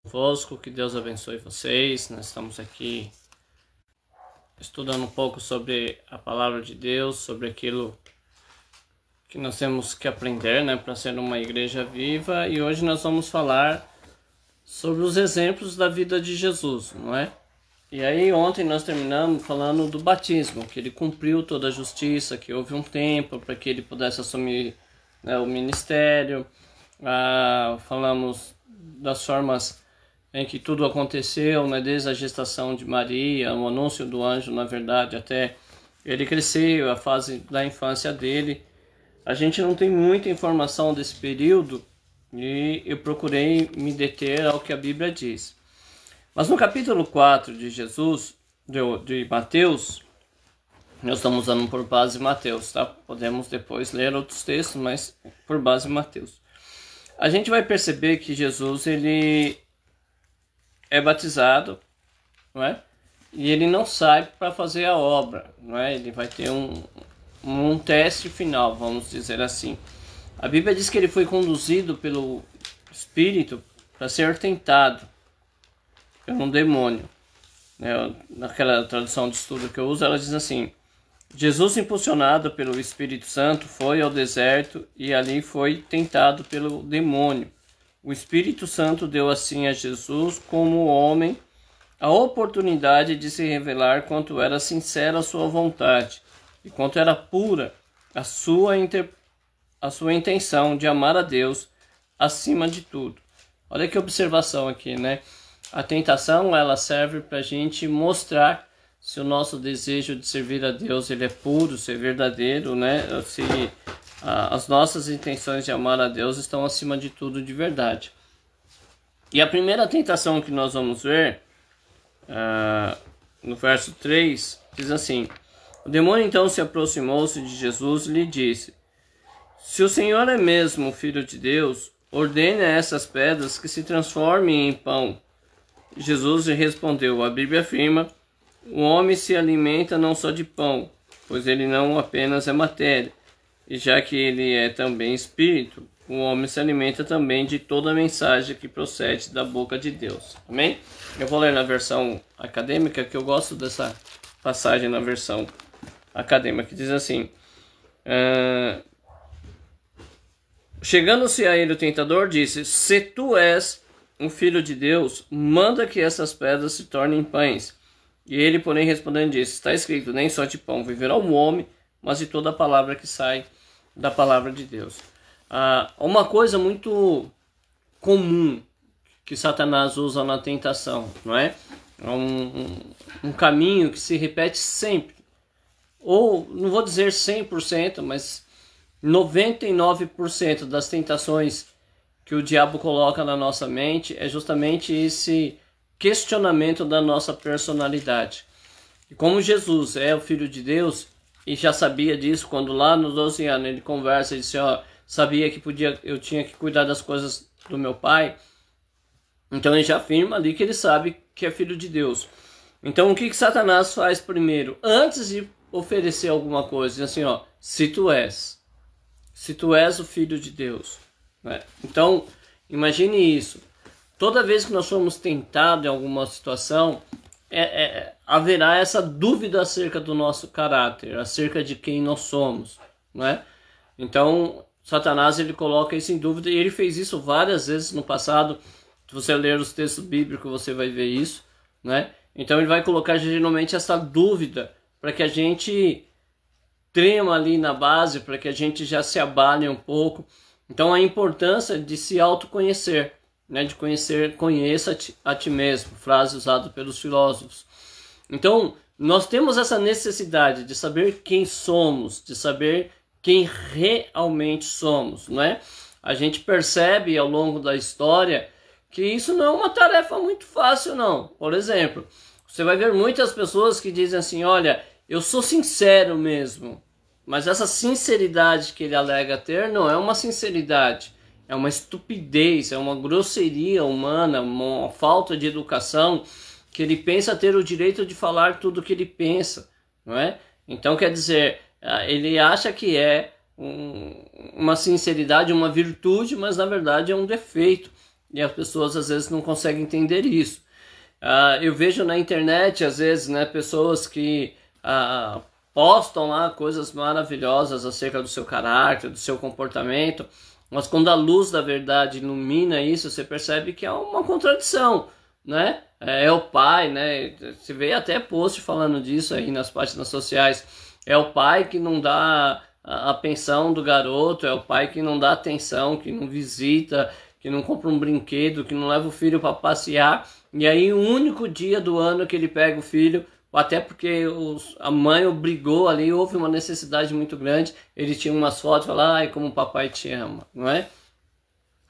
convosco, que Deus abençoe vocês. Nós estamos aqui estudando um pouco sobre a palavra de Deus, sobre aquilo que nós temos que aprender, né, para ser uma igreja viva. E hoje nós vamos falar sobre os exemplos da vida de Jesus, não é? E aí ontem nós terminamos falando do batismo, que ele cumpriu toda a justiça, que houve um tempo para que ele pudesse assumir, né, o ministério. Falamos das formas em que tudo aconteceu, né, desde a gestação de Maria, o anúncio do anjo, na verdade, até ele crescer, a fase da infância dele. A gente não tem muita informação desse período e eu procurei me deter ao que a Bíblia diz. Mas no capítulo 4 de Jesus, de Mateus, nós estamos usando por base Mateus, tá? Podemos depois ler outros textos, mas por base Mateus. A gente vai perceber que Jesus, ele é batizado, não é? E ele não sai para fazer a obra, não é? Ele vai ter um teste final, vamos dizer assim. A Bíblia diz que ele foi conduzido pelo Espírito para ser tentado por um demônio, né? Naquela tradução de estudo que eu uso, ela diz assim: Jesus, impulsionado pelo Espírito Santo, foi ao deserto e ali foi tentado pelo demônio. O Espírito Santo deu assim a Jesus, como homem, a oportunidade de se revelar quanto era sincera a sua vontade e quanto era pura a sua intenção de amar a Deus acima de tudo. Olha que observação aqui, né? A tentação, ela serve para a gente mostrar se o nosso desejo de servir a Deus ele é puro, se é verdadeiro, né? Se as nossas intenções de amar a Deus estão acima de tudo de verdade. E a primeira tentação que nós vamos ver, no verso 3, diz assim: o demônio então se aproximou-se de Jesus e lhe disse: se o Senhor é mesmo o Filho de Deus, ordene a essas pedras que se transformem em pão. Jesus lhe respondeu: a Bíblia afirma: o homem se alimenta não só de pão, pois ele não apenas é matéria, e já que ele é também espírito, o homem se alimenta também de toda a mensagem que procede da boca de Deus. Amém? Eu vou ler na versão acadêmica, que eu gosto dessa passagem na versão acadêmica, que diz assim: chegando-se a ele o tentador disse: se tu és um filho de Deus, manda que essas pedras se tornem pães. E ele, porém, respondendo, disse: está escrito, nem só de pão viverá o homem, mas de toda a palavra que sai da palavra de Deus. Uma coisa muito comum que Satanás usa na tentação, não é? É um caminho que se repete sempre. Ou, não vou dizer 100%, mas 99% das tentações que o diabo coloca na nossa mente é justamente esse questionamento da nossa personalidade. E como Jesus é o Filho de Deus e já sabia disso, quando lá nos 12 anos ele conversa e disse: ó, sabia que eu tinha que cuidar das coisas do meu pai, então ele já afirma ali que ele sabe que é Filho de Deus. Então o que Satanás faz primeiro? Antes de oferecer alguma coisa, diz assim: ó, se tu és o Filho de Deus, né? Então imagine isso. Toda vez que nós somos tentados em alguma situação, haverá essa dúvida acerca do nosso caráter, acerca de quem nós somos, não é? Então, Satanás, ele coloca isso em dúvida, e ele fez isso várias vezes no passado. Se você ler os textos bíblicos, você vai ver isso, né? Então, ele vai colocar geralmente essa dúvida para que a gente trema ali na base, para que a gente já se abale um pouco. Então, a importância de se autoconhecer, né, de conheça-te a ti mesmo, frase usada pelos filósofos. Então, nós temos essa necessidade de saber quem somos, de saber quem realmente somos, não é? A gente percebe ao longo da história que isso não é uma tarefa muito fácil, não. Por exemplo, você vai ver muitas pessoas que dizem assim: olha, eu sou sincero mesmo, mas essa sinceridade que ele alega ter não é uma sinceridade. É uma estupidez, é uma grosseria humana, uma falta de educação, que ele pensa ter o direito de falar tudo o que ele pensa, não é? Então, quer dizer, ele acha que é uma sinceridade, uma virtude, mas na verdade é um defeito. e as pessoas às vezes não conseguem entender isso. Eu vejo na internet, às vezes, né, pessoas que postam lá coisas maravilhosas acerca do seu caráter, do seu comportamento, mas quando a luz da verdade ilumina isso, você percebe que é uma contradição, né? É o pai, né? Você vê até post falando disso aí nas páginas sociais. É o pai que não dá a pensão do garoto, é o pai que não dá atenção, que não visita, que não compra um brinquedo, que não leva o filho para passear. E aí o único dia do ano que ele pega o filho, até porque a mãe obrigou ali, houve uma necessidade muito grande, ele tinha umas fotos, fala, ai, como o papai te ama, não é?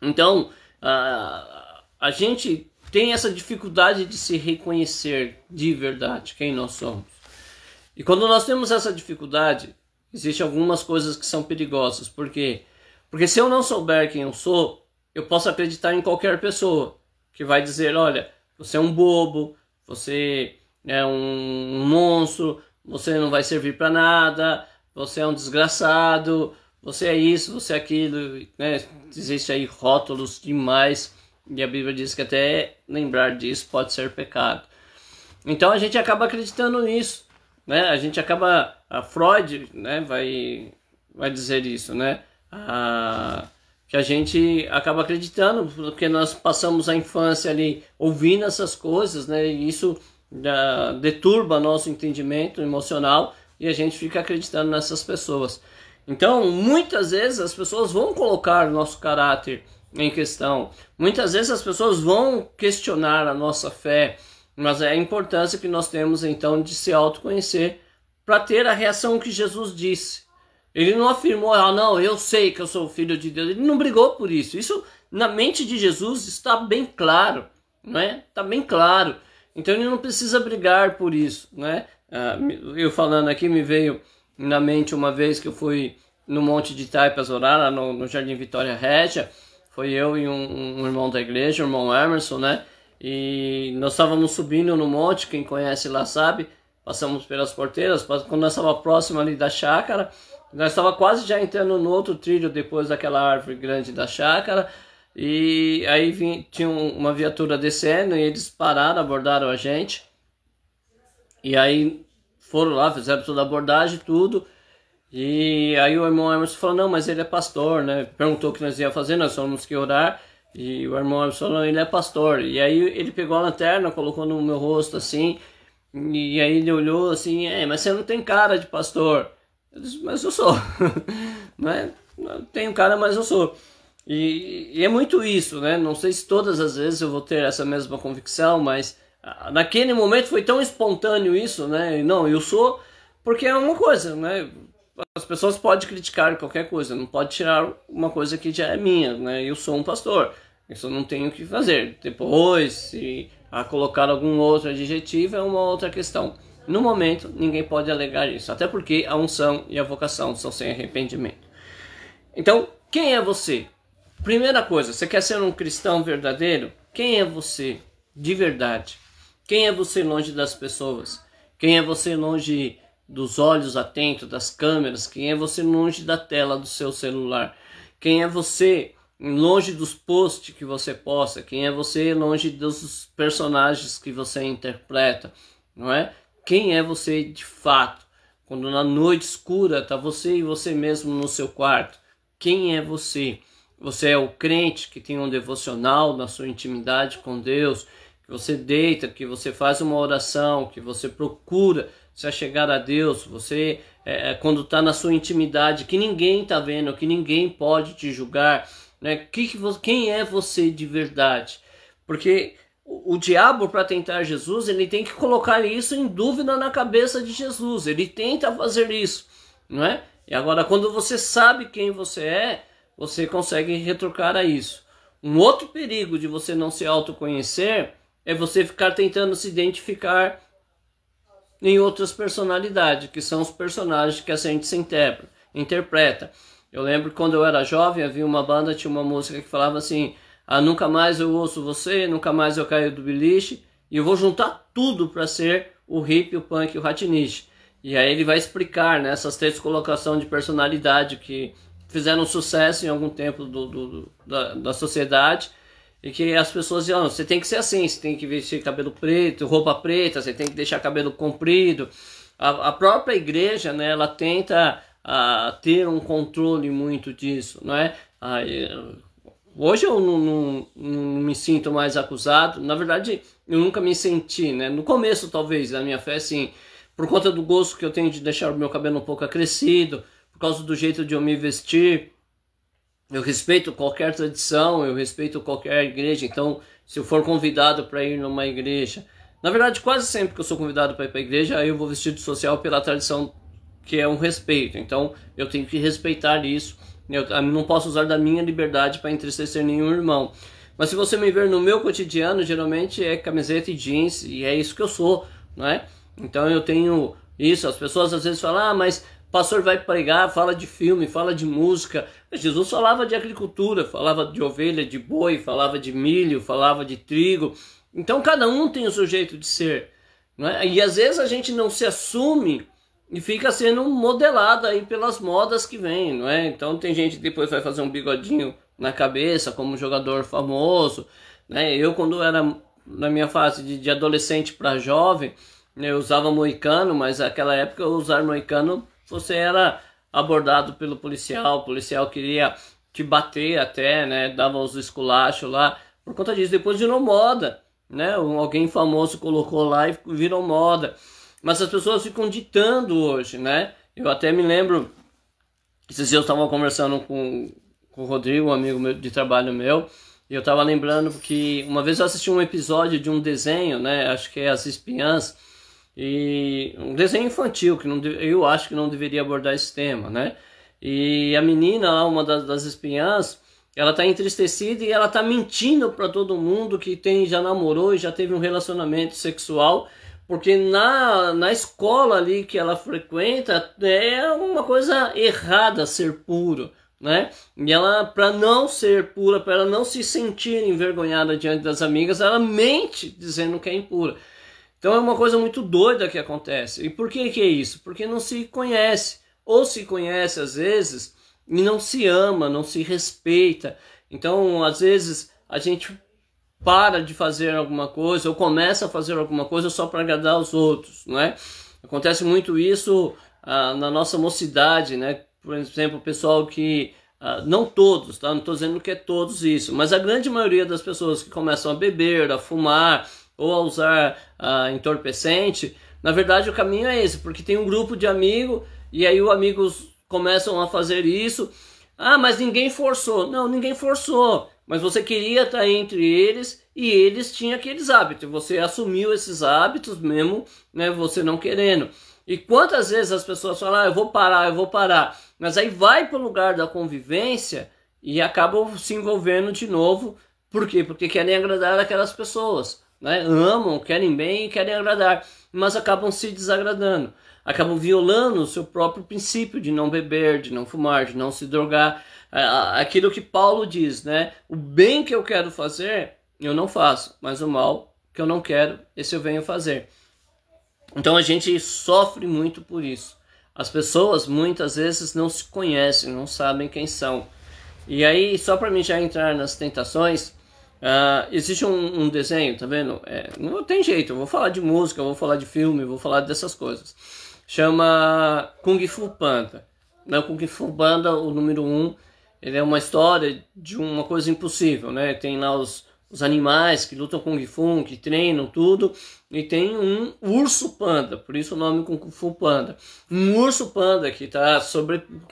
Então, a gente tem essa dificuldade de se reconhecer de verdade quem nós somos. E quando nós temos essa dificuldade, existem algumas coisas que são perigosas. Por quê? Porque se eu não souber quem eu sou, eu posso acreditar em qualquer pessoa que vai dizer, olha, você é um bobo, você é um monstro, você não vai servir para nada, você é um desgraçado, você é isso, você é aquilo, né? Existe aí rótulos demais, e a Bíblia diz que até lembrar disso pode ser pecado. Então a gente acaba acreditando nisso, né? A gente acaba, a Freud, né, vai dizer isso, né? Que a gente acaba acreditando, porque nós passamos a infância ali ouvindo essas coisas, né? E isso deturba nosso entendimento emocional e a gente fica acreditando nessas pessoas. Então, muitas vezes as pessoas vão colocar o nosso caráter em questão. Muitas vezes as pessoas vão questionar a nossa fé, mas é a importância que nós temos então de se autoconhecer para ter a reação que Jesus disse. Ele não afirmou, não, eu sei que eu sou o filho de Deus. Ele não brigou por isso. Isso na mente de Jesus está bem claro, não é? Está bem claro. Então ele não precisa brigar por isso, né? Eu falando aqui, me veio na mente uma vez que eu fui no Monte de Taipas orar, lá no Jardim Vitória Régia. Foi eu e um irmão da igreja, o irmão Emerson, né? E nós estávamos subindo no monte, quem conhece lá sabe. Passamos pelas porteiras, quando nós estávamos próximo ali da chácara, nós estávamos quase já entrando no outro trilho depois daquela árvore grande da chácara. E aí tinha uma viatura descendo e eles pararam, abordaram a gente. E aí foram lá, fizeram toda a abordagem, tudo. E aí o irmão Emerson falou, não, mas ele é pastor, né? Perguntou o que nós íamos fazer, nós fomos que orar. E o irmão Emerson falou, não, ele é pastor. E aí ele pegou a lanterna, colocou no meu rosto assim. E aí ele olhou assim, mas você não tem cara de pastor. Eu disse, mas eu sou. Não é? Não tenho cara, mas eu sou. E é muito isso, né? Não sei se todas as vezes eu vou ter essa mesma convicção, mas naquele momento foi tão espontâneo isso, né? Não, eu sou, porque é uma coisa, né? As pessoas podem criticar qualquer coisa, não pode tirar uma coisa que já é minha, né? Eu sou um pastor, isso não tenho o que fazer. Depois, se colocar algum outro adjetivo é uma outra questão. No momento, ninguém pode alegar isso, até porque a unção e a vocação são sem arrependimento. Então, quem é você? Primeira coisa, você quer ser um cristão verdadeiro? Quem é você de verdade? Quem é você longe das pessoas? Quem é você longe dos olhos atentos, das câmeras? Quem é você longe da tela do seu celular? Quem é você longe dos posts que você posta? Quem é você longe dos personagens que você interpreta? Não é? Quem é você de fato? Quando na noite escura está você e você mesmo no seu quarto. Quem é você? Você é o crente que tem um devocional na sua intimidade com Deus, que você deita, que você faz uma oração, que você procura se achegar a Deus, você quando está na sua intimidade, que ninguém está vendo, que ninguém pode te julgar, né? Quem é você de verdade? Porque o diabo, para tentar Jesus, ele tem que colocar isso em dúvida na cabeça de Jesus, ele tenta fazer isso, não é? E agora, quando você sabe quem você é, você consegue retrucar a isso. Um outro perigo de você não se autoconhecer é você ficar tentando se identificar em outras personalidades, que são os personagens que a gente se interpreta. Eu lembro que quando eu era jovem, havia uma banda, tinha uma música que falava assim, nunca mais eu ouço você, nunca mais eu caio do beliche, e eu vou juntar tudo para ser o hippie, o punk e o ratiniche. E aí ele vai explicar, né, essas 3 colocações de personalidade que fizeram sucesso em algum tempo da sociedade, e que as pessoas dizem, você tem que ser assim, você tem que vestir cabelo preto, roupa preta, você tem que deixar cabelo comprido. A própria igreja, né, ela tenta ter um controle muito disso, não é? Hoje eu não me sinto mais acusado, na verdade eu nunca me senti, né? No começo talvez da minha fé, sim, por conta do gosto que eu tenho de deixar o meu cabelo um pouco acrescido, por causa do jeito de eu me vestir. Eu respeito qualquer tradição, eu respeito qualquer igreja, então se eu for convidado para ir numa igreja, na verdade quase sempre que eu sou convidado para ir para a igreja, aí eu vou vestido social pela tradição, que é um respeito, então eu tenho que respeitar isso, eu não posso usar da minha liberdade para entristecer nenhum irmão. Mas se você me ver no meu cotidiano, geralmente é camiseta e jeans, e é isso que eu sou, não é? Então eu tenho isso, as pessoas às vezes falam, mas pastor vai pregar, fala de filme, fala de música. Jesus falava de agricultura, falava de ovelha, de boi, falava de milho, falava de trigo. Então cada um tem o seu jeito de ser, não é? E às vezes a gente não se assume e fica sendo modelado aí pelas modas que vêm, não é? Então tem gente que depois vai fazer um bigodinho na cabeça, como um jogador famoso, né? Eu, quando era na minha fase de adolescente para jovem, eu usava moicano, mas naquela época usar moicano, você era abordado pelo policial, o policial queria te bater até, né? Dava os esculachos lá, por conta disso. Depois virou moda, né? Alguém famoso colocou lá e virou moda. Mas as pessoas ficam ditando hoje, né? Eu até me lembro, esses dias eu estava conversando com o Rodrigo, um amigo meu, de trabalho meu, e eu estava lembrando que uma vez eu assisti um episódio de um desenho, né? Acho que é As Espiãs, e um desenho infantil, que não, eu acho que não deveria abordar esse tema, né? E a menina lá, uma das espiãs, ela tá entristecida e ela tá mentindo para todo mundo que já namorou e já teve um relacionamento sexual, porque na escola ali que ela frequenta é uma coisa errada ser puro, né? E ela, para não ser pura, para ela não se sentir envergonhada diante das amigas, ela mente dizendo que é impura. Então é uma coisa muito doida que acontece. E por que é isso? Porque não se conhece, ou se conhece às vezes e não se ama, não se respeita. Então às vezes a gente para de fazer alguma coisa ou começa a fazer alguma coisa só para agradar os outros, não é? Acontece muito isso na nossa mocidade, né? Por exemplo, o pessoal que, não todos, tá? Não estou dizendo que é todos isso, mas a grande maioria das pessoas que começam a beber, a fumar ou a usar entorpecente, na verdade o caminho é esse, porque tem um grupo de amigos e aí os amigos começam a fazer isso. Mas ninguém forçou. Não, ninguém forçou. Mas você queria estar entre eles e eles tinham aqueles hábitos. Você assumiu esses hábitos mesmo, né, você não querendo. E quantas vezes as pessoas falam, eu vou parar. Mas aí vai para o lugar da convivência e acabam se envolvendo de novo. Por quê? Porque querem agradar aquelas pessoas, né? Amam, querem bem e querem agradar. Mas acabam se desagradando. Acabam violando o seu próprio princípio de não beber, de não fumar, de não se drogar. Aquilo que Paulo diz, né? O bem que eu quero fazer, eu não faço, mas o mal que eu não quero, esse eu venho fazer. Então a gente sofre muito por isso. As pessoas muitas vezes não se conhecem, não sabem quem são. E aí, só para mim já entrar nas tentações, existe um desenho, tá vendo? Não tem jeito, eu vou falar de música, eu vou falar de filme, eu vou falar dessas coisas. Chama Kung Fu Panda. O Kung Fu Panda, o número 1, ele é uma história de uma coisa impossível, né? Tem lá os animais que lutam Kung Fu, que treinam tudo, e tem um urso panda, por isso o nome Kung Fu Panda. Um urso panda que está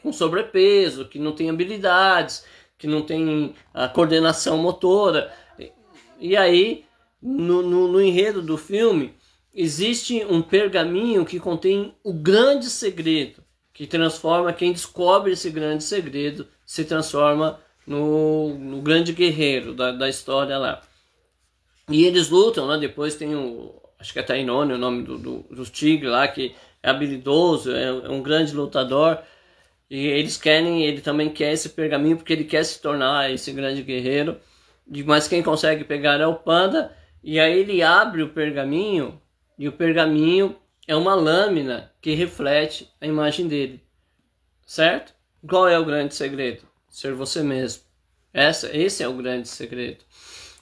com sobrepeso, que não tem habilidades, que não tem a coordenação motora. E aí, no enredo do filme, existe um pergaminho que contém o grande segredo, que transforma, quem descobre esse grande segredo, se transforma no grande guerreiro da história lá. E eles lutam, né? Depois tem acho que é Tainone, o nome do tigre lá, que é habilidoso, é um grande lutador. E ele também quer esse pergaminho, porque ele quer se tornar esse grande guerreiro. Mas quem consegue pegar é o panda. E aí ele abre o pergaminho, e o pergaminho é uma lâmina que reflete a imagem dele. Certo? Qual é o grande segredo? Ser você mesmo. Esse é o grande segredo.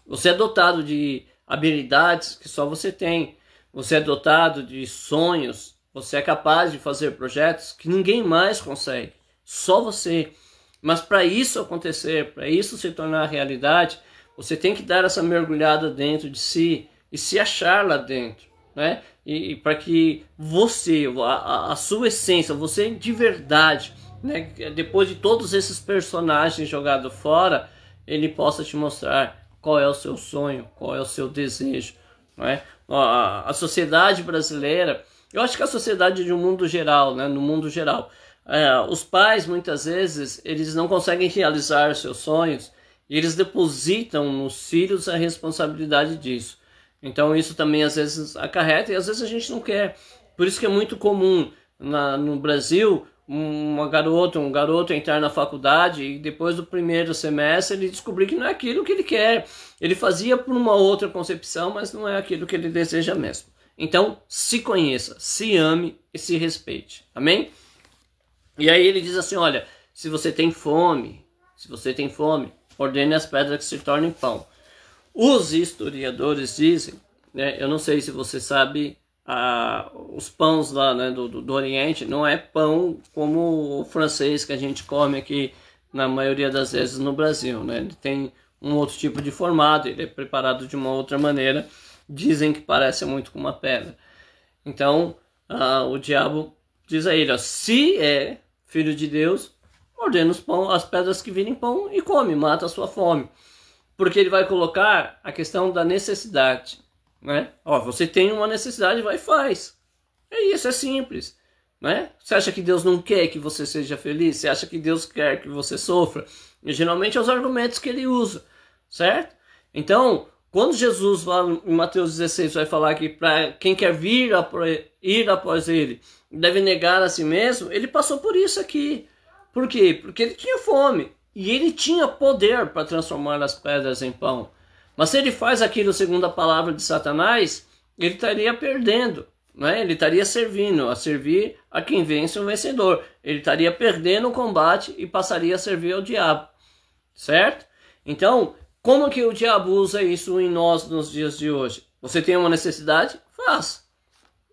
Você é dotado de habilidades que só você tem. Você é dotado de sonhos. Você é capaz de fazer projetos que ninguém mais consegue. Só você. Mas para isso acontecer, para isso se tornar realidade, você tem que dar essa mergulhada dentro de si e se achar lá dentro, né? E para que você, a sua essência, você de verdade, né? Depois de todos esses personagens jogados fora, ele possa te mostrar qual é o seu sonho, qual é o seu desejo, não é? A sociedade brasileira, eu acho que a sociedade de um mundo geral, né? No mundo geral, os pais muitas vezes eles não conseguem realizar seus sonhos e eles depositam nos filhos a responsabilidade disso. Então isso também às vezes acarreta e às vezes a gente não quer. Por isso que é muito comum no Brasil um garoto entrar na faculdade e depois do primeiro semestre ele descobrir que não é aquilo que ele quer. Ele fazia por uma outra concepção, mas não é aquilo que ele deseja mesmo. Então se conheça, se ame e se respeite. Amém? E aí ele diz assim, olha, se você tem fome, ordene as pedras que se tornem pão. Os historiadores dizem, né, eu não sei se você sabe, os pães lá, né, do Oriente não é pão como o francês que a gente come aqui na maioria das vezes no Brasil, né? Ele tem um outro tipo de formato, ele é preparado de uma outra maneira, dizem que parece muito com uma pedra. Então o diabo diz a ele, ó, se é filho de Deus, ordena as pedras que virem pão e come, mata a sua fome. Porque ele vai colocar a questão da necessidade, né? Ó, você tem uma necessidade, vai e faz. É isso, é simples, né? Você acha que Deus não quer que você seja feliz? Você acha que Deus quer que você sofra? E geralmente é os argumentos que ele usa, certo? Então, quando Jesus lá em Mateus 16 vai falar que para quem quer ir após ele deve negar a si mesmo, ele passou por isso aqui. Por quê? Porque ele tinha fome. E ele tinha poder para transformar as pedras em pão. Mas se ele faz aquilo segundo a palavra de Satanás, ele estaria perdendo, né? Ele estaria servir a quem vence o vencedor. Ele estaria perdendo o combate e passaria a servir ao diabo, certo? Então, como que o diabo usa isso em nós nos dias de hoje? Você tem uma necessidade? Faça,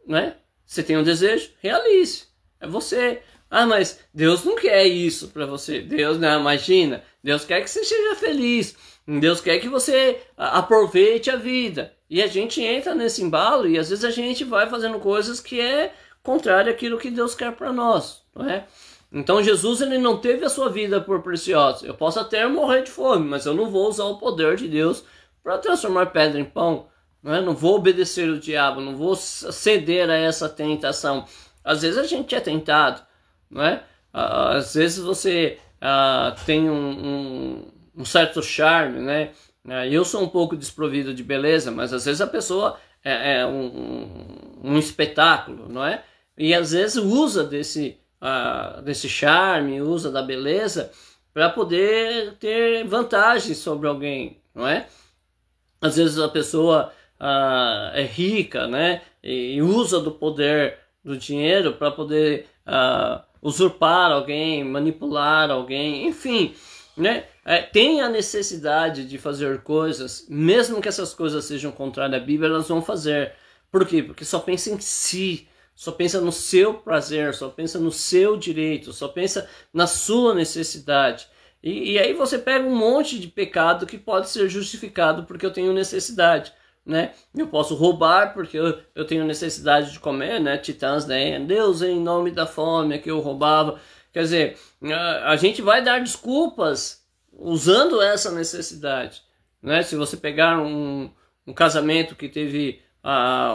né? Você tem um desejo? Realize. É você. Ah, mas Deus não quer isso para você. Deus, não, imagina. Deus quer que você seja feliz. Deus quer que você aproveite a vida. E a gente entra nesse embalo e às vezes a gente vai fazendo coisas que é contrário àquilo que Deus quer para nós, não é? Então Jesus ele não teve a sua vida por preciosa. Eu posso até morrer de fome, mas eu não vou usar o poder de Deus para transformar pedra em pão. Não é? Não vou obedecer o diabo, não vou ceder a essa tentação. Às vezes a gente é tentado. Não é? Às vezes você tem um certo charme, né? Eu sou um pouco desprovido de beleza, mas às vezes a pessoa é um espetáculo, não é? E às vezes usa desse charme, usa da beleza para poder ter vantagem sobre alguém, não é? Às vezes a pessoa é rica, né? E usa do poder do dinheiro para poder usurpar alguém, manipular alguém, enfim, né? Tem a necessidade de fazer coisas, mesmo que essas coisas sejam contrárias à Bíblia, elas vão fazer. Por quê? Porque só pensa em si, só pensa no seu prazer, só pensa no seu direito, só pensa na sua necessidade. E aí você pega um monte de pecado que pode ser justificado porque eu tenho necessidade. Né? Eu posso roubar porque eu tenho necessidade de comer, né? Titãs, né? Deus, em nome da fome que eu roubava. Quer dizer, a gente vai dar desculpas usando essa necessidade, né? Se você pegar um casamento que teve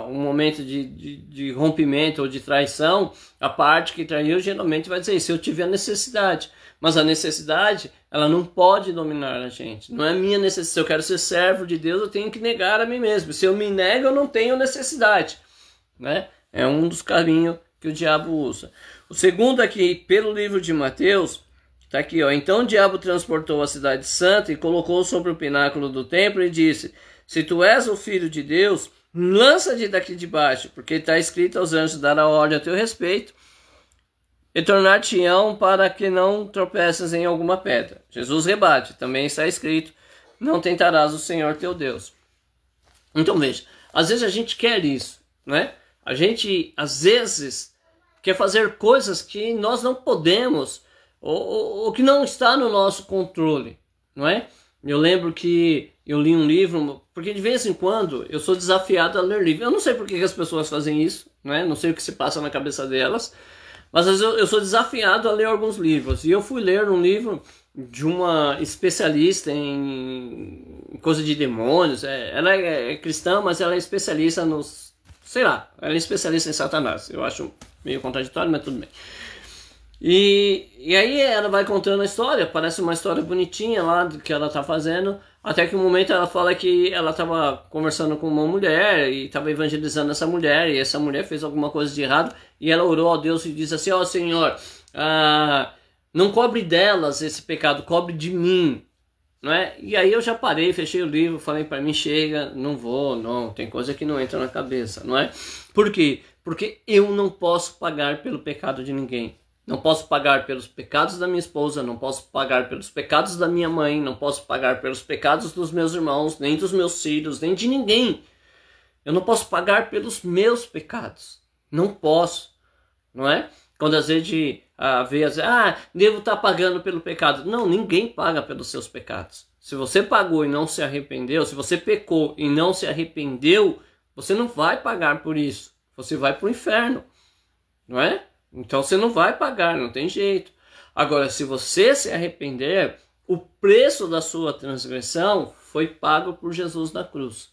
um momento de rompimento ou de traição, a parte que traiu geralmente vai dizer isso, eu tive a necessidade. Mas a necessidade, ela não pode dominar a gente. Não é minha necessidade. Se eu quero ser servo de Deus, eu tenho que negar a mim mesmo. Se eu me nego, eu não tenho necessidade, né? É um dos caminhos que o diabo usa. O segundo aqui, pelo livro de Mateus, está aqui, ó. Então o diabo transportou a cidade santa e colocou sobre o pináculo do templo e disse, se tu és o filho de Deus, lança-te daqui de baixo, porque está escrito aos anjos dar a ordem a teu respeito, e tornar-te-ão para que não tropeças em alguma pedra. Jesus rebate, também está escrito não tentarás o Senhor teu Deus. Então veja, às vezes a gente quer isso, né? A gente, às vezes, quer fazer coisas que nós não podemos, ou que não está no nosso controle, não é? Eu lembro que eu li um livro, porque de vez em quando eu sou desafiado a ler livros. Eu não sei por que as pessoas fazem isso, né? Não sei o que se passa na cabeça delas, mas às vezes eu sou desafiado a ler alguns livros. E eu fui ler um livro de uma especialista em coisa de demônios. Ela é cristã, mas ela é especialista nos... sei lá, ela é especialista em Satanás. Eu acho meio contraditório, mas tudo bem. E aí ela vai contando a história, parece uma história bonitinha lá do que ela tá fazendo, até que um momento ela fala que ela estava conversando com uma mulher e estava evangelizando essa mulher, e essa mulher fez alguma coisa de errado, e ela orou a Deus e disse assim: ó Senhor, não cobre delas esse pecado, cobre de mim, não é? E aí eu já parei, fechei o livro, falei para mim, chega, não vou, não, tem coisa que não entra na cabeça, não é? Por quê? Porque eu não posso pagar pelo pecado de ninguém. Não posso pagar pelos pecados da minha esposa, não posso pagar pelos pecados da minha mãe, não posso pagar pelos pecados dos meus irmãos, nem dos meus filhos, nem de ninguém. Eu não posso pagar pelos meus pecados. Não posso, não é? Quando às vezes vê, devo estar pagando pelo pecado. Não, ninguém paga pelos seus pecados. Se você pagou e não se arrependeu, se você pecou e não se arrependeu, você não vai pagar por isso. Você vai para o inferno, não é? Então você não vai pagar, não tem jeito. Agora, se você se arrepender, o preço da sua transgressão foi pago por Jesus na cruz.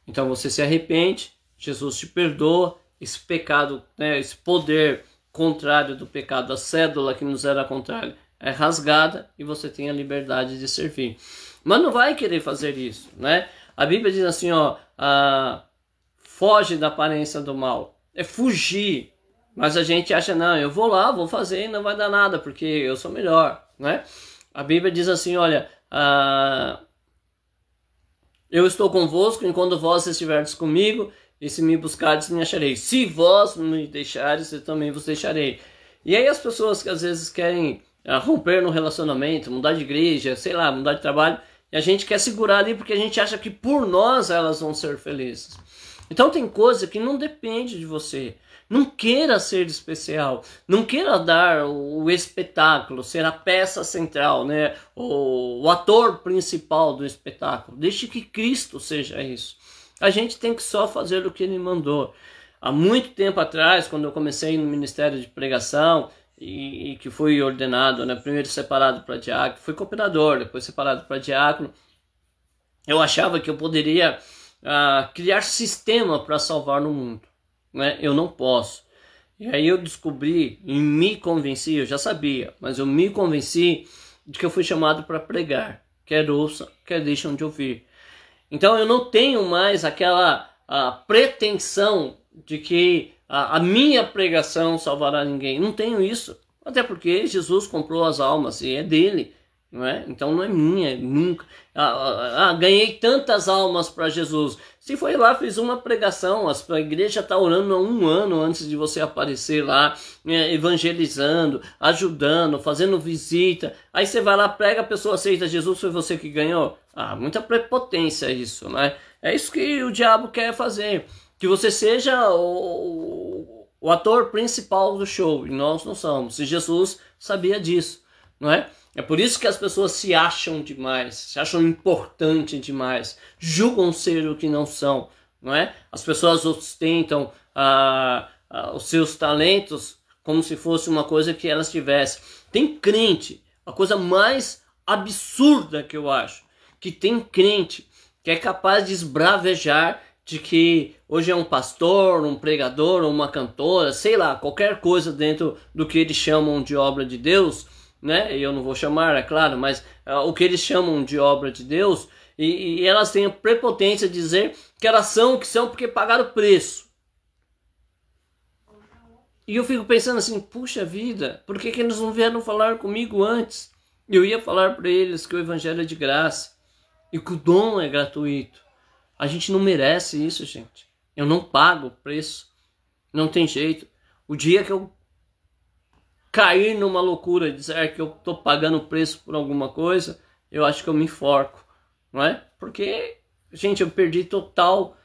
Então você se arrepende, Jesus te perdoa, esse pecado, né, esse poder contrário do pecado, a cédula que nos era contrária, é rasgada e você tem a liberdade de servir. Mas não vai querer fazer isso, né? A Bíblia diz assim, foge da aparência do mal. É fugir. Mas a gente acha, não, eu vou lá, vou fazer e não vai dar nada, porque eu sou melhor, né? A Bíblia diz assim, olha, eu estou convosco enquanto vós estiverdes comigo, e se me buscardes, me achareis. Se vós me deixares, eu também vos deixarei. E aí as pessoas que às vezes querem romper no relacionamento, mudar de igreja, sei lá, mudar de trabalho, e a gente quer segurar ali porque a gente acha que por nós elas vão ser felizes. Então tem coisa que não depende de você. Não queira ser especial, não queira dar o espetáculo, ser a peça central, né? O ator principal do espetáculo. Deixe que Cristo seja isso. A gente tem que só fazer o que Ele mandou. Há muito tempo atrás, quando eu comecei no ministério de pregação e que fui ordenado, né? Primeiro separado para diácono, fui cooperador, depois separado para diácono, eu achava que eu poderia criar sistema para salvar no mundo. Né? Eu não posso. E aí eu descobri e me convenci, eu já sabia, mas eu me convenci de que eu fui chamado para pregar, quer ouçam, quer deixam de ouvir. Então eu não tenho mais aquela pretensão de que a minha pregação salvará ninguém. Não tenho isso, até porque Jesus comprou as almas e é dele. Não é? Então não é minha, nunca. Ganhei tantas almas para Jesus. Se foi lá, fiz uma pregação, a igreja está orando há 1 ano antes de você aparecer lá, evangelizando, ajudando, fazendo visita. Aí você vai lá, prega, a pessoa aceita Jesus, foi você que ganhou. Muita prepotência isso, né? É isso que o diabo quer fazer. Que você seja o ator principal do show, e nós não somos. E Jesus sabia disso, não é? É por isso que as pessoas se acham demais, se acham importante demais, julgam ser o que não são, não é? As pessoas ostentam os seus talentos como se fosse uma coisa que elas tivessem. Tem crente, a coisa mais absurda que eu acho, que tem crente que é capaz de esbravejar de que hoje é um pastor, um pregador, uma cantora, sei lá, qualquer coisa dentro do que eles chamam de obra de Deus, né? Eu não vou chamar, é claro, mas o que eles chamam de obra de Deus, e elas têm a prepotência de dizer que elas são o que são porque pagaram o preço. E eu fico pensando assim, puxa vida, por que eles não vieram falar comigo antes? Eu ia falar para eles que o evangelho é de graça e que o dom é gratuito. A gente não merece isso, gente. Eu não pago o preço, não tem jeito. O dia que eu cair numa loucura, dizer que eu estou pagando preço por alguma coisa, eu acho que eu me enforco, não é? Porque, gente, eu perdi total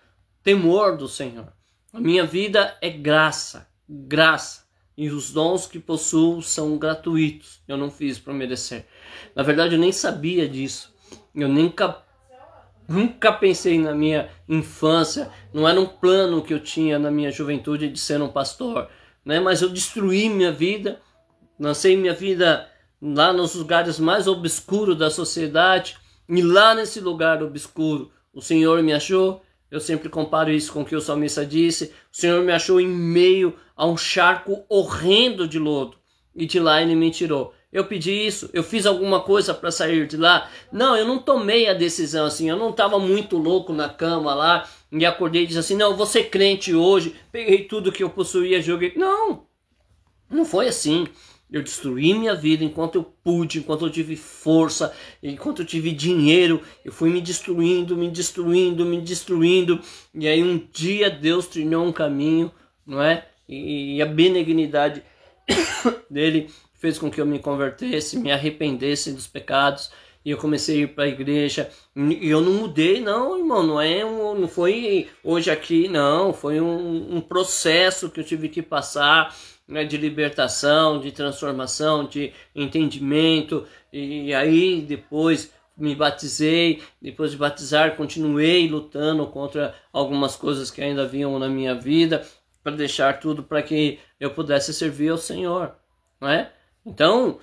temor do Senhor. A minha vida é graça, graça. E os dons que possuo são gratuitos. Eu não fiz para merecer. Na verdade, eu nem sabia disso. Eu nunca pensei na minha infância. Não era um plano que eu tinha na minha juventude de ser um pastor, né? Mas eu destruí minha vida. Lancei minha vida lá nos lugares mais obscuros da sociedade. E lá nesse lugar obscuro, o Senhor me achou. Eu sempre comparo isso com o que o salmista disse. O Senhor me achou em meio a um charco horrendo de lodo. E de lá ele me tirou. Eu pedi isso? Eu fiz alguma coisa para sair de lá? Não, eu não tomei a decisão assim. Eu não estava muito louco na cama lá. E acordei e disse assim, não, eu vou ser crente hoje. Peguei tudo que eu possuía, joguei. Não, não foi assim. Eu destruí minha vida enquanto eu pude, enquanto eu tive força, enquanto eu tive dinheiro. Eu fui me destruindo. E aí um dia Deus trilhou um caminho, não é? E a benignidade dele fez com que eu me convertesse, me arrependesse dos pecados. E eu comecei a ir para a igreja. E eu não mudei, não, irmão. Não foi hoje aqui, não. Foi um processo que eu tive que passar, né, de libertação, de transformação, de entendimento. E aí depois me batizei. Depois de batizar, continuei lutando contra algumas coisas que ainda haviam na minha vida, para deixar tudo para que eu pudesse servir ao Senhor, não é? Então,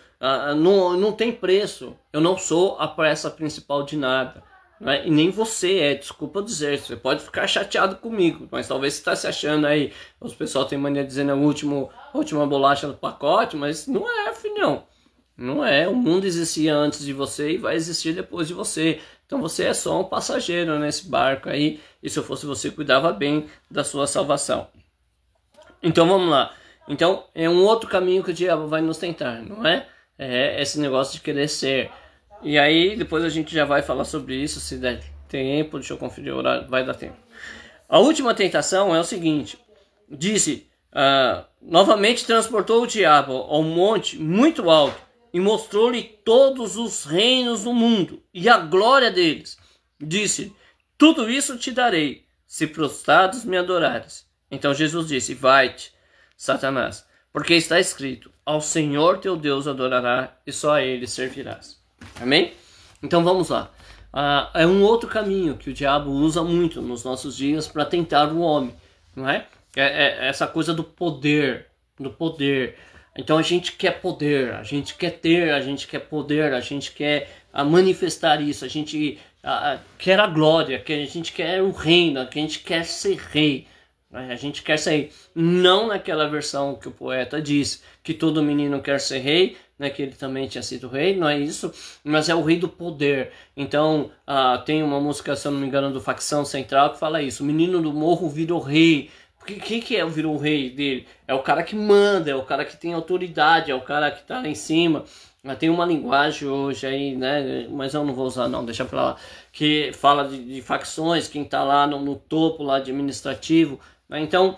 não tem preço. Eu não sou a peça principal de nada, não é? E nem você é, desculpa dizer. Você pode ficar chateado comigo, mas talvez você está se achando aí. Os pessoal tem mania de dizer a última bolacha do pacote, mas não é, filhão. Não é. O mundo existia antes de você e vai existir depois de você. Então você é só um passageiro nesse barco aí. E se eu fosse você, cuidava bem da sua salvação. Então vamos lá. Então é um outro caminho que o diabo vai nos tentar, não é? É esse negócio de querer ser. E aí depois a gente já vai falar sobre isso, se der tempo. Deixa eu conferir o horário, vai dar tempo. A última tentação é o seguinte. Disse, novamente transportou o diabo ao monte muito alto e mostrou-lhe todos os reinos do mundo e a glória deles. Disse, tudo isso te darei, se prostrados me adorares. Então Jesus disse, vai-te, Satanás, porque está escrito, ao Senhor teu Deus adorará e só a ele servirás. Amém? Então vamos lá. É um outro caminho que o diabo usa muito nos nossos dias para tentar o homem, não é? É essa coisa do poder, Então a gente quer poder, a gente quer ter, a gente quer poder, a gente quer manifestar isso, a gente quer a glória, a gente quer o reino, a gente quer ser rei. A gente quer ser rei, não naquela versão que o poeta diz, que todo menino quer ser rei, né, que ele também tinha sido rei, não é isso, mas é o rei do poder. Então tem uma música, se eu não me engano, do Facção Central que fala isso, o menino do morro virou rei. Quem que virou o rei dele? É o cara que manda, é o cara que tem autoridade, é o cara que está lá em cima. Tem uma linguagem hoje aí, né? Mas eu não vou usar não, deixa pra lá. Que fala de facções, quem está lá no topo lá administrativo. Então,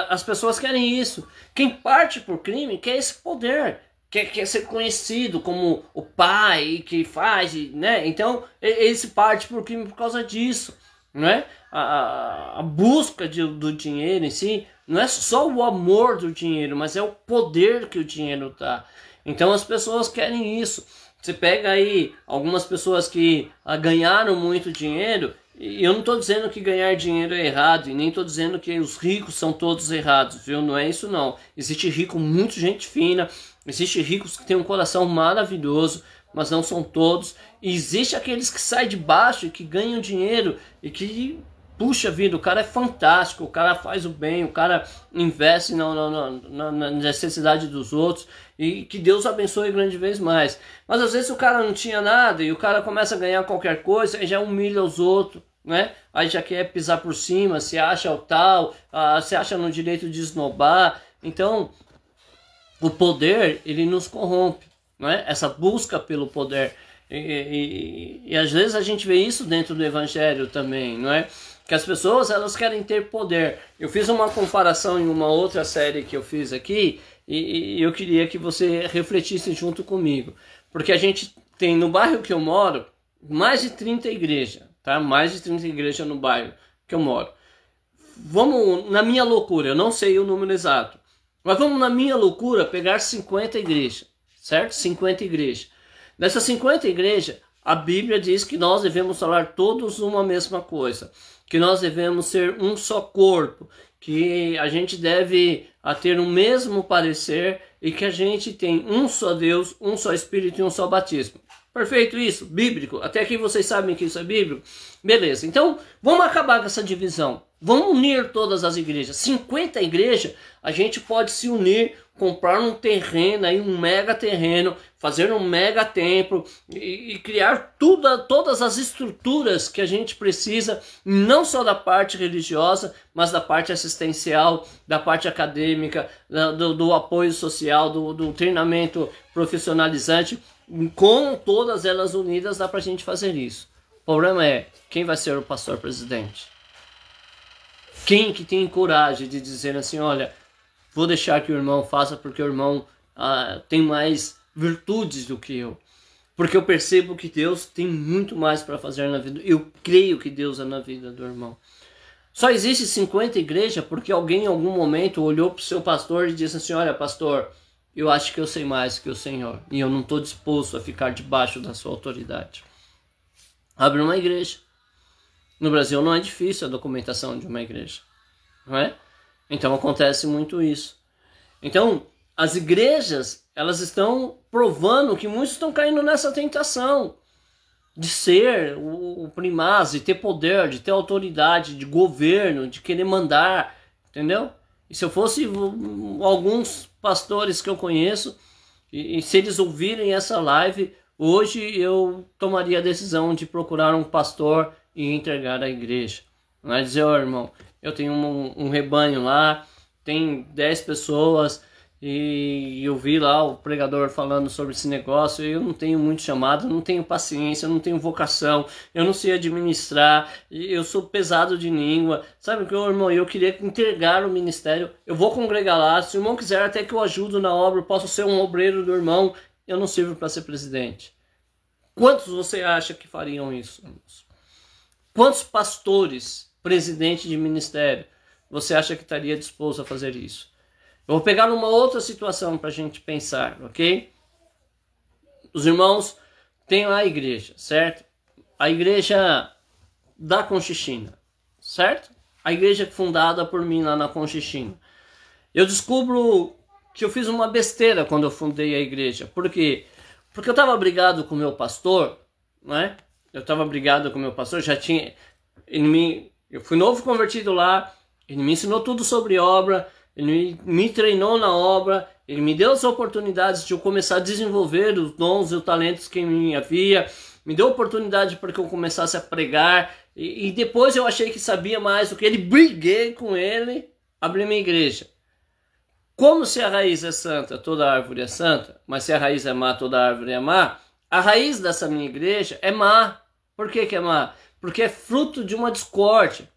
as pessoas querem isso. Quem parte por crime quer esse poder. Quer ser conhecido como o pai que faz, né? Então, esse parte por crime por causa disso. Não é? A busca do dinheiro em si não é só o amor do dinheiro, mas é o poder que o dinheiro dá. Então as pessoas querem isso. Você pega aí algumas pessoas que ganharam muito dinheiro, e eu não estou dizendo que ganhar dinheiro é errado, e nem estou dizendo que os ricos são todos errados, viu? Não é isso não. Existe rico, muito gente fina, existe ricos que têm um coração maravilhoso, mas não são todos. E existe aqueles que saem de baixo e que ganham dinheiro e que, puxa vida, o cara é fantástico, o cara faz o bem, o cara investe na necessidade dos outros e que Deus abençoe grande vez mais. Mas às vezes o cara não tinha nada e o cara começa a ganhar qualquer coisa e já humilha os outros, né? Aí já quer pisar por cima, se acha o tal, se acha no direito de esnobar. Então, o poder, ele nos corrompe. Não é? Essa busca pelo poder e às vezes a gente vê isso dentro do evangelho também, não é? Que as pessoas, elas querem ter poder. Eu fiz uma comparação em uma outra série que eu fiz aqui e eu queria que você refletisse junto comigo, porque a gente tem no bairro que eu moro mais de 30 igrejas, tá? Mais de 30 igrejas no bairro que eu moro. Vamos, na minha loucura, eu não sei o número exato, mas vamos na minha loucura pegar 50 igrejas, certo? 50 igrejas. Nessas 50 igrejas, a Bíblia diz que nós devemos falar todos uma mesma coisa, que nós devemos ser um só corpo, que a gente deve ter o mesmo parecer e que a gente tem um só Deus, um só Espírito e um só batismo. Perfeito isso? Bíblico? Até aqui vocês sabem que isso é bíblico? Beleza, então vamos acabar com essa divisão. Vamos unir todas as igrejas. 50 igrejas, a gente pode se unir, comprar um terreno, aí, um mega terreno, fazer um mega templo e criar todas as estruturas que a gente precisa, não só da parte religiosa, mas da parte assistencial, da parte acadêmica, do apoio social, do treinamento profissionalizante. Com todas elas unidas dá pra gente fazer isso. O problema é, quem vai ser o pastor presidente? Quem que tem coragem de dizer assim, olha, vou deixar que o irmão faça porque o irmão tem mais virtudes do que eu. Porque eu percebo que Deus tem muito mais para fazer na vida. Eu creio que Deus é na vida do irmão. Só existe 50 igrejas porque alguém em algum momento olhou para o seu pastor e disse assim, olha pastor, eu acho que eu sei mais que o Senhor e eu não estou disposto a ficar debaixo da sua autoridade. Abre uma igreja. No Brasil não é difícil a documentação de uma igreja, não é? Então acontece muito isso. Então as igrejas, elas estão provando que muitos estão caindo nessa tentação de ser o primaz, de ter poder, de ter autoridade, de governo, de querer mandar, entendeu? E se eu fosse alguns pastores que eu conheço, e se eles ouvirem essa live, hoje eu tomaria a decisão de procurar um pastor e entregar à igreja. Não é dizer, ó irmão, eu tenho um rebanho lá, tem 10 pessoas, e eu vi lá o pregador falando sobre esse negócio, eu não tenho muito chamado, não tenho paciência, não tenho vocação, eu não sei administrar, eu sou pesado de língua, sabe o que, irmão, eu queria entregar o ministério, eu vou congregar lá, se o irmão quiser até que eu ajudo na obra, eu posso ser um obreiro do irmão, eu não sirvo para ser presidente. Quantos você acha que fariam isso, irmãos? Quantos pastores, presidente de ministério, você acha que estaria disposto a fazer isso? Eu vou pegar uma outra situação para a gente pensar, ok? Os irmãos têm a igreja, certo? A igreja da Conchichina, certo? A igreja fundada por mim lá na Conchichina. Eu descubro que eu fiz uma besteira quando eu fundei a igreja. Por quê? Porque eu estava brigado com o meu pastor, né? Eu estava brigado com o meu pastor, eu fui novo convertido lá, ele me ensinou tudo sobre obra, ele me treinou na obra, ele me deu as oportunidades de eu começar a desenvolver os dons e os talentos que em mim havia, me deu oportunidade para que eu começasse a pregar, e depois eu achei que sabia mais do que ele, briguei com ele, abri minha igreja. Como se a raiz é santa, toda árvore é santa, mas se a raiz é má, toda árvore é má, a raiz dessa minha igreja é má. Por que é má? Porque é fruto de uma discórdia.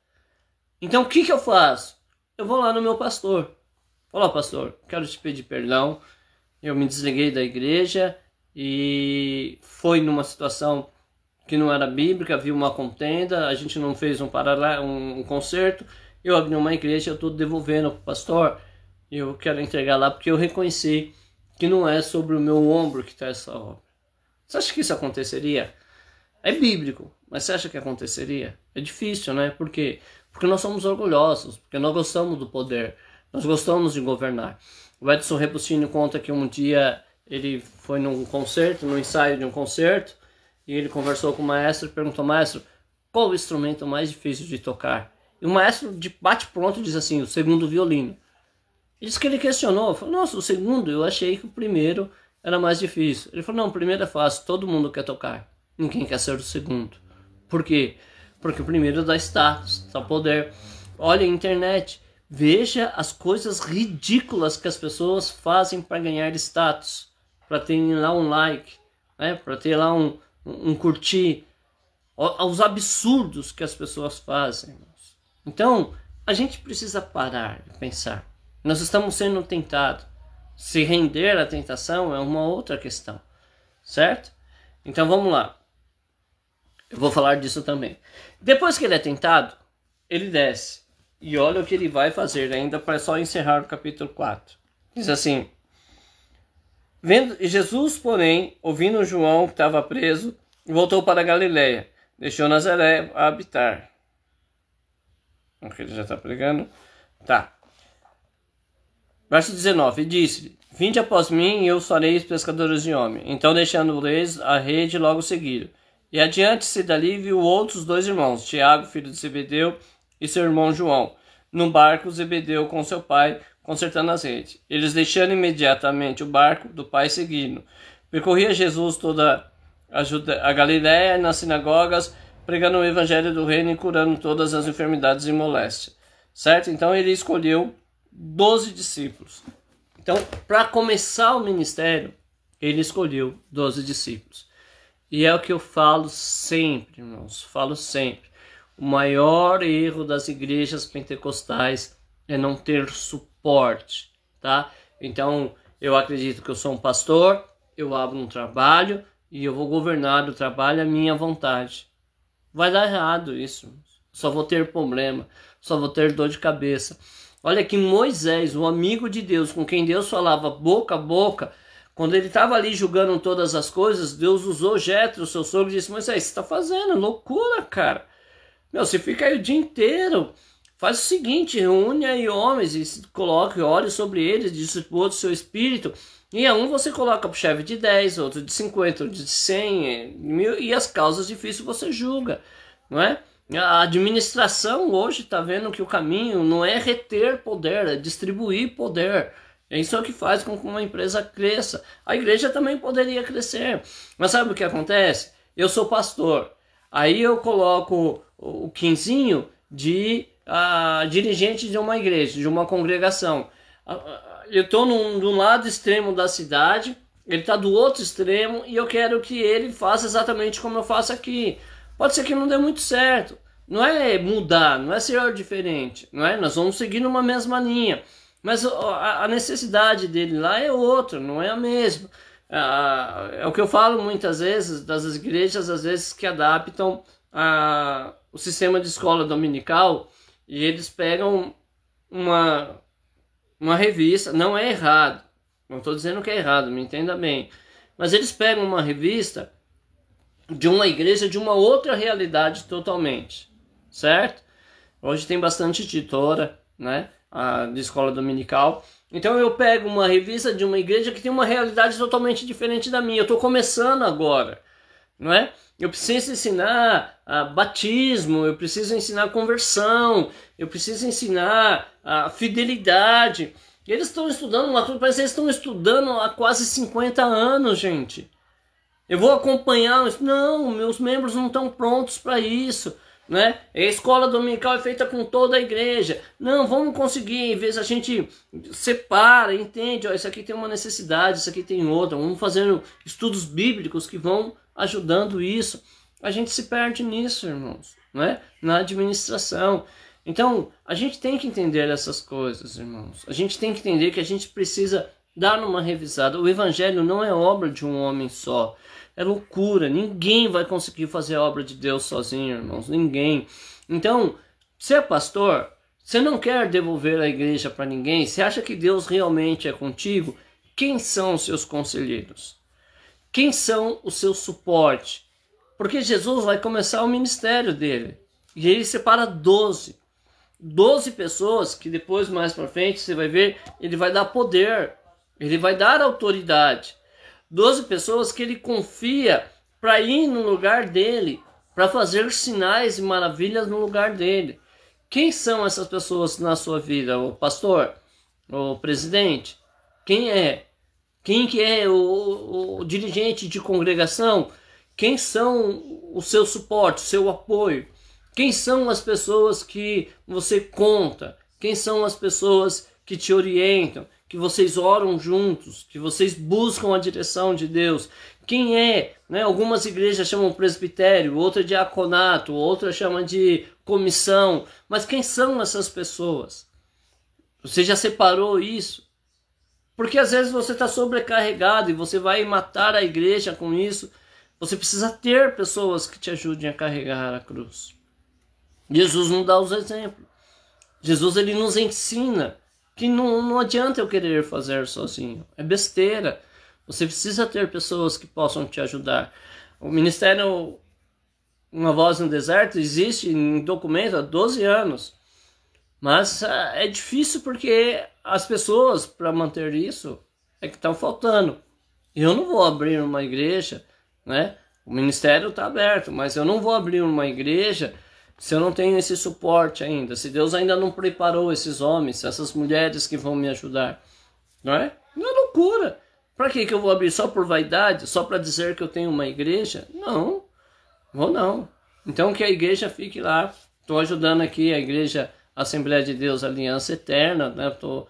Então o que eu faço? Eu vou lá no meu pastor. Falo, pastor, quero te pedir perdão. Eu me desliguei da igreja e foi numa situação que não era bíblica, havia uma contenda, a gente não fez um concerto. Eu abri uma igreja, eu estou devolvendo para o pastor. Eu quero entregar lá porque eu reconheci que não é sobre o meu ombro que está essa obra. Você acha que isso aconteceria? É bíblico, mas você acha que aconteceria? É difícil, né? Por quê? Porque nós somos orgulhosos, porque nós gostamos do poder, nós gostamos de governar. O Edson Repustini conta que um dia ele foi num concerto, num ensaio de um concerto, e ele conversou com o maestro e perguntou, maestro, qual o instrumento mais difícil de tocar? E o maestro de bate-pronto diz assim, o segundo violino. Ele disse que ele questionou, falou, nossa, o segundo, eu achei que o primeiro era mais difícil. Ele falou, não, o primeiro é fácil, todo mundo quer tocar, ninguém quer ser o segundo. Por quê? Porque o primeiro dá status, dá poder. Olha a internet, veja as coisas ridículas que as pessoas fazem para ganhar status, para ter lá um like, né? Para ter lá um curtir, os absurdos que as pessoas fazem. Então, a gente precisa parar e pensar. Nós estamos sendo tentados. Se render à tentação é uma outra questão, certo? Então vamos lá. Eu vou falar disso também. Depois que ele é tentado, ele desce. E olha o que ele vai fazer ainda para só encerrar o capítulo 4. Diz assim: Jesus, porém, ouvindo João que estava preso, voltou para a Galiléia, deixou Nazaré a habitar. Ok, ele já está pregando. Tá. Verso 19. E disse-lhe: Vinde após mim e eu farei pescadores de homem. Então, deixando-lhes a rede, logo seguiram. E adiante-se dali viu outros 2 irmãos, Tiago, filho de Zebedeu, e seu irmão João, num barco Zebedeu com seu pai, consertando as redes. Eles deixando imediatamente o barco do pai seguindo. Percorria Jesus toda a Galiléia, nas sinagogas, pregando o evangelho do reino e curando todas as enfermidades e moléstias. Certo? Então ele escolheu 12 discípulos. Então, para começar o ministério, ele escolheu 12 discípulos. E é o que eu falo sempre, irmãos, falo sempre. O maior erro das igrejas pentecostais é não ter suporte, tá? Então, eu acredito que eu sou um pastor, eu abro um trabalho e eu vou governar o trabalho à minha vontade. Vai dar errado isso, só vou ter problema, só vou ter dor de cabeça. Olha que Moisés, o amigo de Deus, com quem Deus falava boca a boca, quando ele estava ali julgando todas as coisas, Deus usou Jetro, seu sogro, e disse: Moisés, você está fazendo loucura, cara. Meu, você fica aí o dia inteiro. Faz o seguinte, reúne aí homens e coloque, ore sobre eles, distribua do seu espírito. E a um você coloca para o chefe de 10, outro de 50, outro de 100, 1000, e as causas difíceis você julga, não é? A administração hoje está vendo que o caminho não é reter poder, é distribuir poder. É isso que faz com que uma empresa cresça. A igreja também poderia crescer. Mas sabe o que acontece? Eu sou pastor. Aí eu coloco o quinzinho de dirigente de uma igreja, de uma congregação. Eu estou num lado extremo da cidade, ele está do outro extremo e eu quero que ele faça exatamente como eu faço aqui. Pode ser que não dê muito certo. Não é mudar, não é ser diferente, não é? Nós vamos seguir numa mesma linha. Mas a necessidade dele lá é outra, não é a mesma. É o que eu falo muitas vezes das igrejas, às vezes, que adaptam o sistema de escola dominical e eles pegam uma revista, não é errado, não estou dizendo que é errado, me entenda bem, mas eles pegam uma revista de uma igreja de uma outra realidade totalmente, certo? Hoje tem bastante editora, né? De escola dominical. Então eu pego uma revista de uma igreja que tem uma realidade totalmente diferente da minha. Eu estou começando agora, não é? Eu preciso ensinar batismo, eu preciso ensinar conversão, eu preciso ensinar fidelidade. Eles estão estudando uma coisa, parece que eles estão estudando há quase 50 anos, gente. Eu vou acompanhar, não, meus membros não estão prontos para isso. Né? A escola dominical é feita com toda a igreja. Não, vamos conseguir, às vezes a gente separa, entende, ó, isso aqui tem uma necessidade, isso aqui tem outra, vamos fazendo estudos bíblicos que vão ajudando isso. A gente se perde nisso, irmãos, né? Na administração. Então, a gente tem que entender essas coisas, irmãos. A gente tem que entender que a gente precisa dar uma revisada. O evangelho não é obra de um homem só. É loucura, ninguém vai conseguir fazer a obra de Deus sozinho, irmãos, ninguém. Então, você é pastor, você não quer devolver a igreja para ninguém, você acha que Deus realmente é contigo? Quem são os seus conselheiros? Quem são o seu suporte? Porque Jesus vai começar o ministério dele, e ele separa 12 pessoas que depois, mais para frente, você vai ver, ele vai dar poder, ele vai dar autoridade. 12 pessoas que ele confia para ir no lugar dele, para fazer sinais e maravilhas no lugar dele. Quem são essas pessoas na sua vida? O pastor? O presidente? Quem é? Quem que é o dirigente de congregação? Quem são o seu suporte, o seu apoio? Quem são as pessoas que você conta? Quem são as pessoas que te orientam? Que vocês oram juntos, que vocês buscam a direção de Deus. Quem é? Né? Algumas igrejas chamam presbitério, outra diaconato, outra chama de comissão. Mas quem são essas pessoas? Você já separou isso? Porque às vezes você está sobrecarregado e você vai matar a igreja com isso. Você precisa ter pessoas que te ajudem a carregar a cruz. Jesus não dá os exemplos. Jesus ele nos ensina que não adianta eu querer fazer sozinho. É besteira. Você precisa ter pessoas que possam te ajudar. O ministério Uma Voz no Deserto existe em documento há 12 anos. Mas é difícil porque as pessoas, para manter isso, é que estão faltando. Eu não vou abrir uma igreja, né? O ministério está aberto, mas eu não vou abrir uma igreja se eu não tenho esse suporte ainda. Se Deus ainda não preparou esses homens, essas mulheres que vão me ajudar. Não é? Não é loucura. Para que eu vou abrir só por vaidade? Só para dizer que eu tenho uma igreja? Não, vou não. Então que a igreja fique lá. Estou ajudando aqui a igreja Assembleia de Deus Aliança Eterna, né? Estou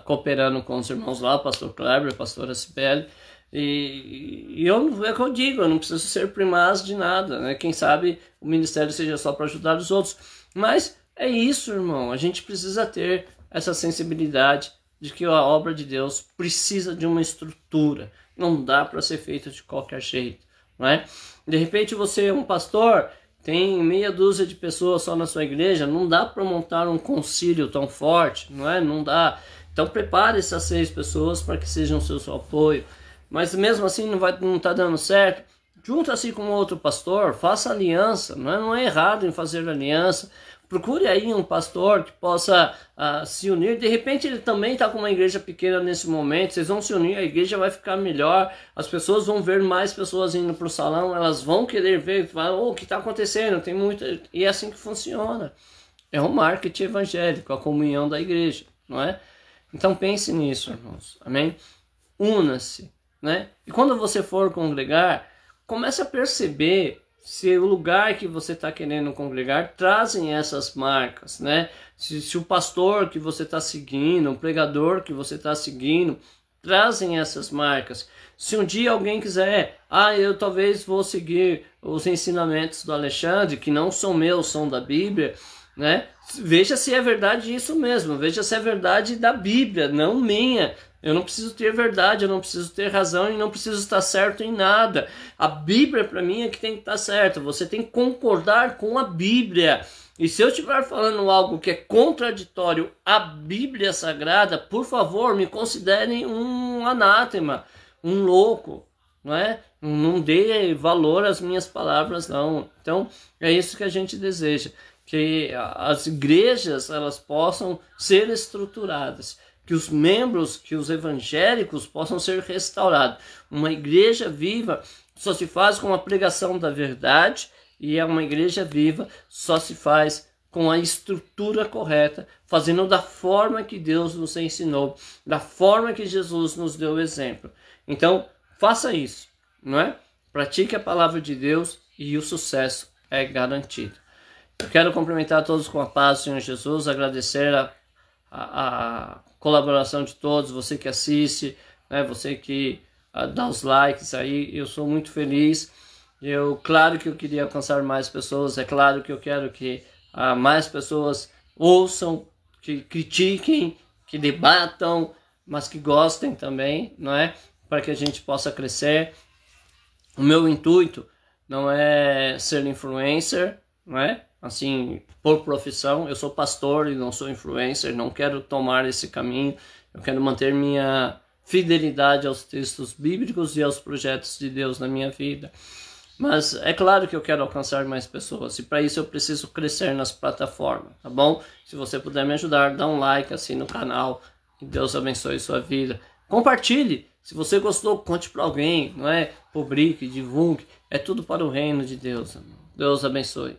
cooperando com os irmãos lá, pastor Kleber, pastora Cibele. E é o que eu digo, eu não preciso ser primaz de nada, né? Quem sabe o ministério seja só para ajudar os outros. Mas é isso, irmão. A gente precisa ter essa sensibilidade de que a obra de Deus precisa de uma estrutura. Não dá para ser feita de qualquer jeito, não é? De repente você é um pastor, tem meia dúzia de pessoas só na sua igreja, não dá para montar um concílio tão forte, não é? Não dá. Então prepare essas 6 pessoas para que sejam seu apoio. Mas mesmo assim não está dando certo, junta-se com outro pastor, faça aliança, não é errado em fazer aliança. Procure aí um pastor que possa se unir. De repente ele também está com uma igreja pequena nesse momento. Vocês vão se unir, a igreja vai ficar melhor. As pessoas vão ver mais pessoas indo para o salão. Elas vão querer ver, o que está acontecendo? Tem muita... E é assim que funciona. É um marketing evangélico, a comunhão da igreja, não é? Então pense nisso, irmãos. Amém? Una-se, né? E quando você for congregar, comece a perceber se o lugar que você está querendo congregar trazem essas marcas, né? Se o pastor que você está seguindo, o pregador que você está seguindo, trazem essas marcas. Se um dia alguém quiser, eu talvez vou seguir os ensinamentos do Alexandre, que não são meus, são da Bíblia, né? Veja se é verdade isso mesmo, veja se é verdade da Bíblia, não minha. Eu não preciso ter verdade, eu não preciso ter razão e não preciso estar certo em nada. A Bíblia para mim é que tem que estar certa. Você tem que concordar com a Bíblia. E se eu estiver falando algo que é contraditório à Bíblia Sagrada, por favor, me considerem um anátema, um louco, não é? Não dê valor às minhas palavras, não. Então, é isso que a gente deseja, que as igrejas elas possam ser estruturadas, que os membros, que os evangélicos possam ser restaurados. Uma igreja viva só se faz com a pregação da verdade, e uma igreja viva só se faz com a estrutura correta, fazendo da forma que Deus nos ensinou, da forma que Jesus nos deu o exemplo. Então, faça isso, não é? Pratique a palavra de Deus e o sucesso é garantido. Eu quero cumprimentar todos com a paz do Senhor Jesus, agradecer a colaboração de todos, você que assiste, né, você que dá os likes aí, eu sou muito feliz. Claro que eu queria alcançar mais pessoas, é claro que eu quero que mais pessoas ouçam, que critiquem, que debatam, mas que gostem também, não é? Para que a gente possa crescer. O meu intuito não é ser influencer, não é? Assim, por profissão, eu sou pastor e não sou influencer, não quero tomar esse caminho, eu quero manter minha fidelidade aos textos bíblicos e aos projetos de Deus na minha vida. Mas é claro que eu quero alcançar mais pessoas e para isso eu preciso crescer nas plataformas, tá bom? Se você puder me ajudar, dá um like assim no canal, que Deus abençoe sua vida. Compartilhe, se você gostou, conte para alguém, não é? Publique, divulgue, é tudo para o reino de Deus. Deus abençoe.